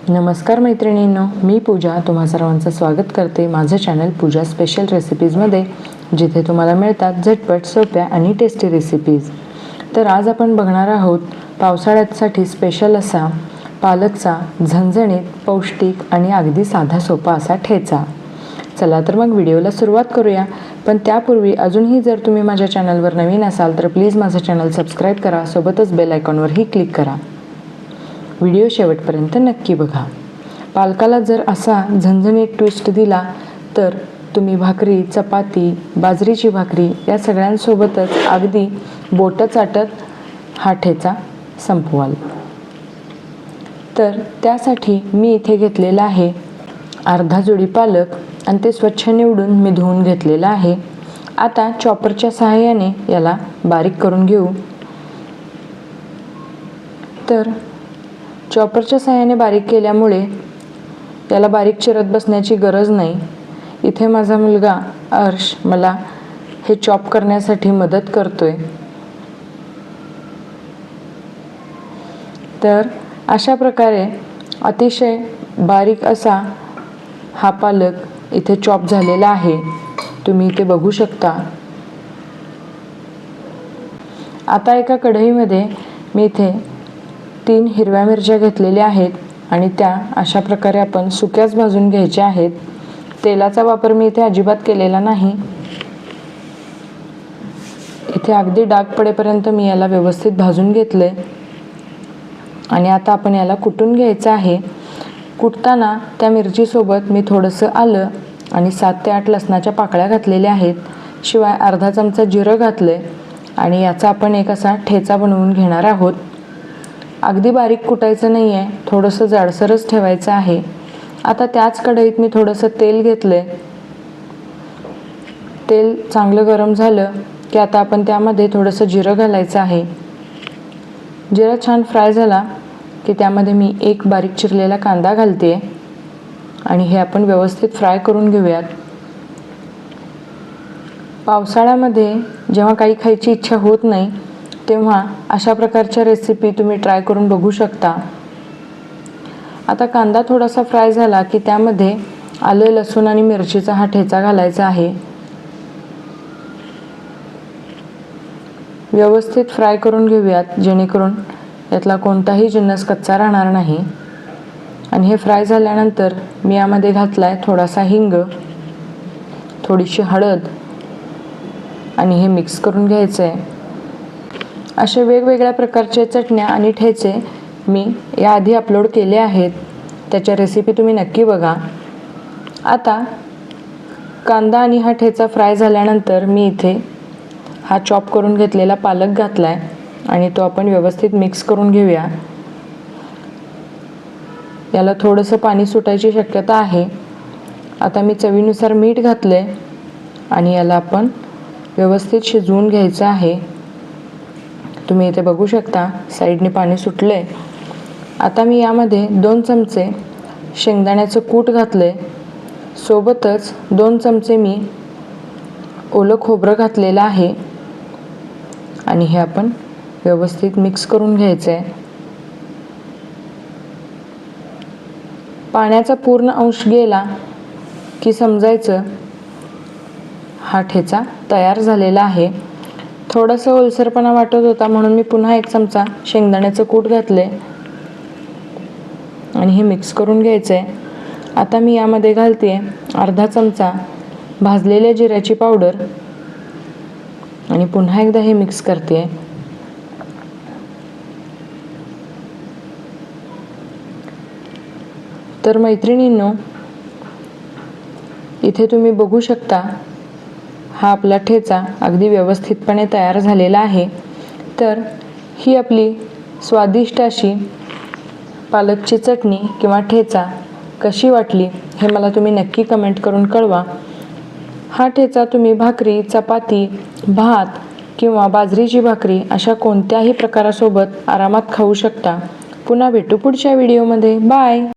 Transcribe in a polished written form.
नमस्कार मैत्रिणींनो, मी पूजा तुम्हा सर्वांचं स्वागत करते माझं चॅनल पूजा स्पेशल रेसिपीजमध्ये, जिथे तुम्हाला मिळतात झटपट सोप्या आणि टेस्टी रेसिपीज। तर आज आपण बघणार आहोत पावसाळ्यासाठी स्पेशल असा पालकचा झणझणीत पौष्टिक आणि अगदी साधा सोपा असा ठेचा। चला तर मग व्हिडिओला सुरुवात करूया। पण त्यापूर्वी अजूनही जर तुम्ही माझ्या चॅनलवर नवीन असाल तर प्लीज माझं चॅनल सबस्क्राईब करा, सोबतच बेल आयकॉनवरही क्लिक करा। व्हिडिओ शेवटपर्यंत नक्की बघा। पालकाला जर असा झणझणीत ट्विस्ट दिला तर तुम्ही भाकरी, चपाती, बाजरीची भाकरी या सगळ्यांसोबतच अगदी बोटं चाटत हा ठेचा संपवाल। तर त्यासाठी मी इथे घेतलेला आहे अर्धा जोडी पालक आणि ते स्वच्छ निवडून मी धुवून घेतलेला आहे। आता चॉपरच्या सहाय्याने याला बारीक करून घेऊ। तर चॉपरच्या सहाय्याने बारीक केल्यामुळे याला बारीक चिरत बसण्याची गरज नाही। इथे माझा मुलगा अर्श मला हे चॉप करण्यासाठी मदत करतोय। तर अशा प्रकारे अतिशय बारीक असा हा पालक इथे चॉप झालेला आहे, तुम्ही इथे बघू शकता। आता एका कढईमध्ये मी इथे 3 हिरव्या मिरच्या घेतलेल्या आहेत आणि त्या अशा प्रकारे आपण सुक्याच भाजून घ्यायच्या आहेत। तेलाचा वापर मी इथे अजिबात केलेला नाही। इथे अगदी डाग पडेपर्यंत मी याला व्यवस्थित भाजून घेतले आणि आता आपण याला कुटून घ्यायचं आहे। कुटताना त्या मिरचीसोबत मी थोडंसं आलं आणि 7 ते 8 लसणाच्या पाकळ्या घातलेल्या आहेत, शिवाय अर्धा चमचा जिरं घातले आणि याचा आपण एक असा ठेचा बनवून घेणार आहोत। अगदी बारीक कुटायचं नाही आहे, थोडंसं जाडसरच ठेवायचं आहे। आता त्याच कढईत मी थोडंसं तेल घेतले। तेल चांगलं गरम झालं की आता आपण त्यामध्ये थोडंसं जिरं घालायचं आहे। जिरं छान फ्राय झाला की त्यामध्ये मी एक बारीक चिरलेला कांदा घालते आणि हे आपण व्यवस्थित फ्राय करून घेऊयात। पावसाळ्यामध्ये जेव्हा काही खायची इच्छा होत नाही तेव्हा अशा प्रकारच्या रेसिपी तुम्ही ट्राय करून बघू शकता। आता कांदा थोडासा फ्राय झाला की त्यामध्ये आलं, लसूण आणि मिरचीचा हा ठेचा घालायचा आहे। व्यवस्थित फ्राय करून घेऊयात, जेणेकरून यातला कोणताही जिन्नस कच्चा राहणार नाही। आणि हे फ्राय झाल्यानंतर मी यामध्ये घातलाय थोडासा हिंग, थोडीशी हळद आणि हे मिक्स करून घ्यायचं आहे। असे वेगवेगळ्या प्रकारचे चटण्या आणि ठेचे मी याआधी अपलोड केले आहेत, त्याच्या रेसिपी तुम्ही नक्की बघा। आता कांदा आणि हा ठेचा फ्राय झाल्यानंतर मी इथे हा चॉप करून घेतलेला पालक घातलाय आणि तो आपण व्यवस्थित मिक्स करून घेऊया। याला थोडंसं पाणी सुटायची शक्यता आहे। आता मी चवीनुसार मीठ घातले आणि याला आपण व्यवस्थित शिजवून घ्यायचं आहे। तुम्ही इथे बघू शकता साईडने पाणी सुटले। आता मी यामध्ये 2 चमचे शेंगदाण्याचं कूट घातले, सोबतच 2 चमचे मी ओलं खोबरं घातलेलं आहे आणि हे आपण व्यवस्थित मिक्स करून घ्यायचं आहे। पाण्याचा पूर्ण अंश गेला की समजायचं हा ठेचा तयार झालेला आहे। थोडासा ओलसरपणा वाटत होता म्हणून मी पुन्हा 1 चमचा शेंगदाण्याचं कूट घातले आणि हे मिक्स करून घ्यायचंय। आता मी यामध्ये घालते अर्धा चमचा भाजलेल्या जिऱ्याची पावडर आणि पुन्हा एकदा हे मिक्स करते। तर मैत्रिणींनो, इथे तुम्ही बघू शकता हा आपला ठेचा अगदी व्यवस्थितपणे तयार झालेला आहे। तर ही आपली स्वादिष्ट अशी पालकची चटणी किंवा ठेचा कशी वाटली हे मला तुम्ही नक्की कमेंट करून कळवा। हा ठेचा तुम्ही भाकरी, चपाती, भात किंवा बाजरीची भाकरी अशा कोणत्याही प्रकारासोबत आरामात खाऊ शकता। पुन्हा भेटू पुढच्या व्हिडिओमध्ये। बाय।